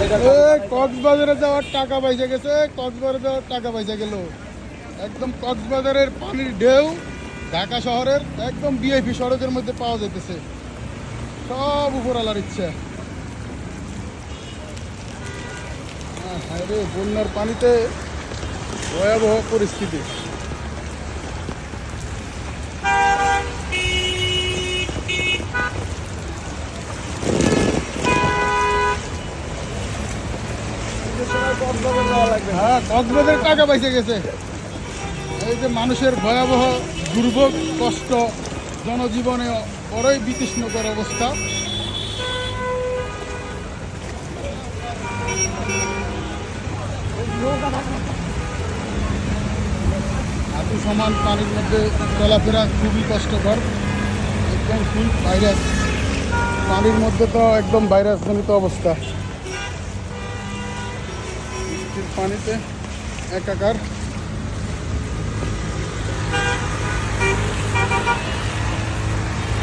কক্সবাজারে যাওয়ার টাকা পয়সা গেছে, কক্সবাজারে যাওয়ার টাকা পয়সা গেল। একদম কক্সবাজারের পানির ঢেউ ঢাকা শহরের একদম ভিআইপি সড়কের মধ্যে পাওয়া যেতেছে। সব উপরওয়ালার ইচ্ছা। হ্যাঁ রে, বন্যার পানিতে ভয়াবহ পরিস্থিতি। হ্যাঁ, কক্সবাজারের টাকা পয়সা গেছে। এই যে মানুষের ভয়াবহ দুর্ভোগ, কষ্ট, জনজীবনে বড়ই বিতৃষ্ণকর অবস্থা। হাঁটু সমান পানির মধ্যে চলাফেরা খুবই কষ্টকর। একদম ফুল ভাইরাস, পানির মধ্যে তো একদম ভাইরাসজনিত অবস্থা। পানিতে একাকার।